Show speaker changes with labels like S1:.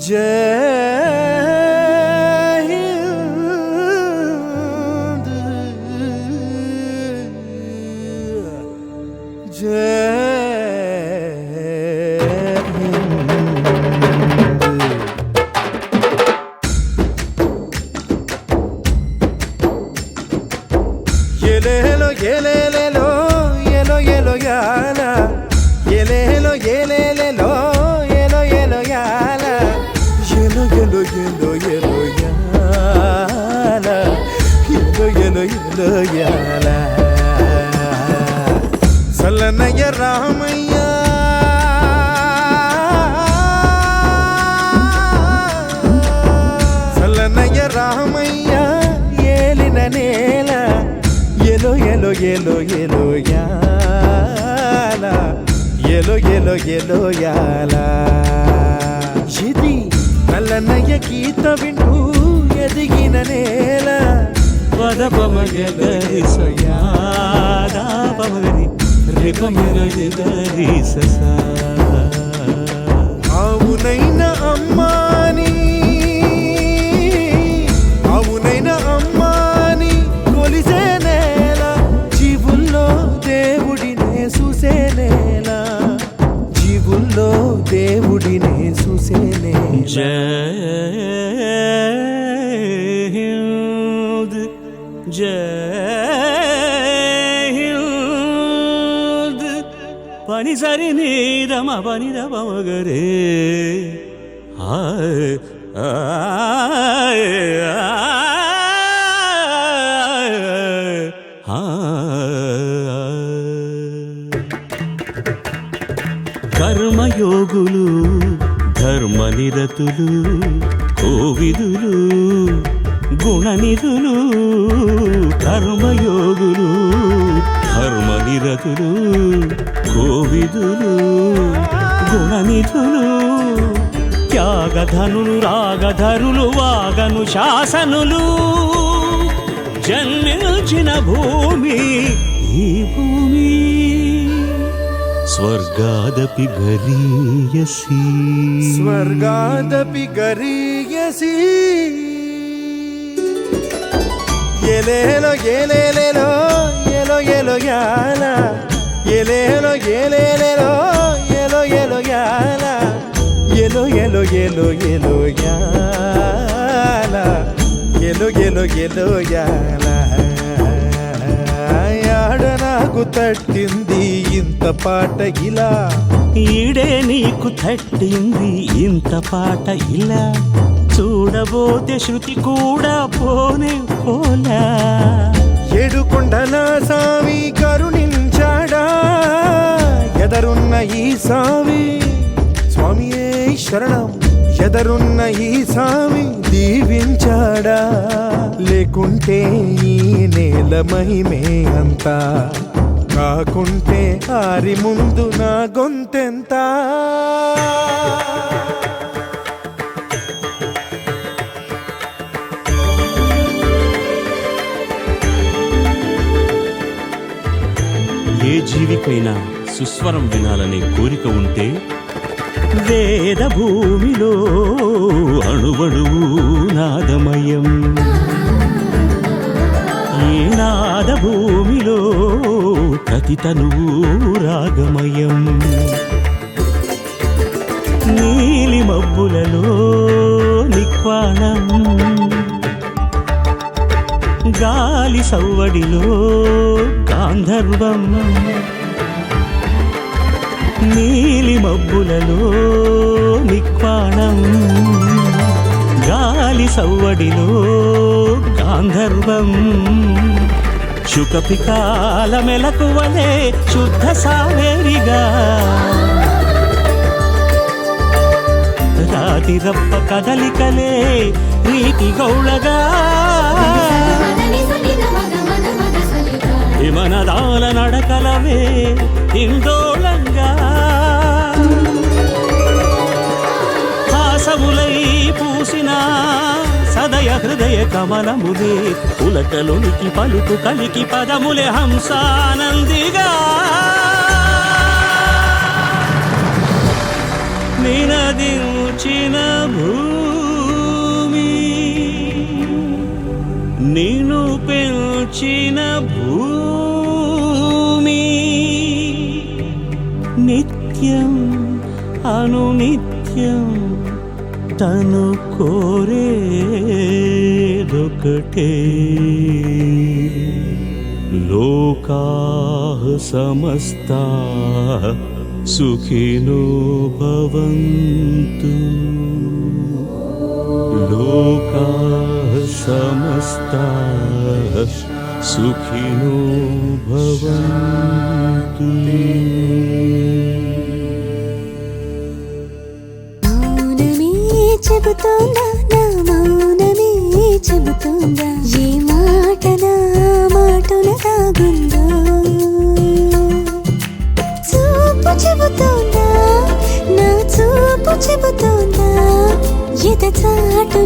S1: जय हिंद जय हिंद। ये ले लो ये ले लो ये लो याला ये ले लो ये ले लो याला yellow yala yellow yala sallanaya ramaya sallanaya ramaya yelina nela yellow yala yellow yala ఇది నల్లనయ్య గీత వింటూ ఎదిగిన నేల
S2: పదపమగరి సయాదాపమగరి రిపమగరి గరి ససా
S1: అవునైన అమ్మాని కొలిసే నేల జీవుల్లో దేవుడినే చూసే నేల జీవుల్లో దేవుడినే చూసేనే
S2: జయ హింద్ జయ హింద్ పని సరి నీదమ పని దమగరే కర్మయోగులు ధర్మనిరతులు కోవిదులు గుణనిధులు కర్మయోగులు ధర్మనిరతులు కోవిదులు గుణనిధులు త్యాగధనులు రాగధరులు వాగను శాసనులు జన్మించిన భూమి ఈ భూమి స్వర్గాదపి గరీయసి
S1: స్వర్గాదపి గరీయసి ఎలేలో ఎలేలో ఎలో యాల ఎలేలో యాల ఎలో యాల ఎలో యాల ఆడ నాకు తట్టింది ఇంత పాట ఇలా
S2: ఈడే నీకు తట్టింది ఇంత పాట ఇలా చూడబోతే శృతి కూడా పోనే పోలా
S1: ఏడుకొండల సామి కరుణించాడా ఎదరున్న ఈ సామి స్వామియే శరణం ఎదరున్న ఈ సామి దీవించాడా లేకుంటే ఈ నేల మహిమే అంతా కాకుంటే ఆరి ముందు నా గొంతెంత
S2: ఏ జీవికైనా సుస్వరం వినాలనే కోరిక ఉంటే వేద భూమిలో అణువణువు నాదమయం ఈ నాద భూమిలో ప్రతి తనువు రాగమయం నీలి మబ్బులలో నిక్వాణం గాలి సవ్వడిలో గాంధర్వం నీలి మబ్బులలో నిక్వాణం గాలి సవ్వడిలో గాంధర్వం శుకపికాల మెలకువలే శుద్ధ సావేరిగా రాతి రప్ప కదలికలే నీటి గౌళగా విమనదాల నడకలవే ఇందోళంగా హాసములై పూసిన సదయ హృదయ కమలములే పులకలునికి పలుకు కలికి పదములే హంసానందిగా నినదించిన భూమి నిన్ను పెంచిన భూమి నిత్యం అనునిత్యం తను కోరేదొకటే లోకాః సమస్తాః సుఖినో భవంతు లోకాః సమస్తాః సుఖినో భవంతు.
S3: మౌనమే చెబుతోందా నా మౌనమే చెబుతోందా ఏ మాట నా మాటన దాగుందో చూపు చెబుతోందా నా చూపు చెబుతోందా ఎద చాటు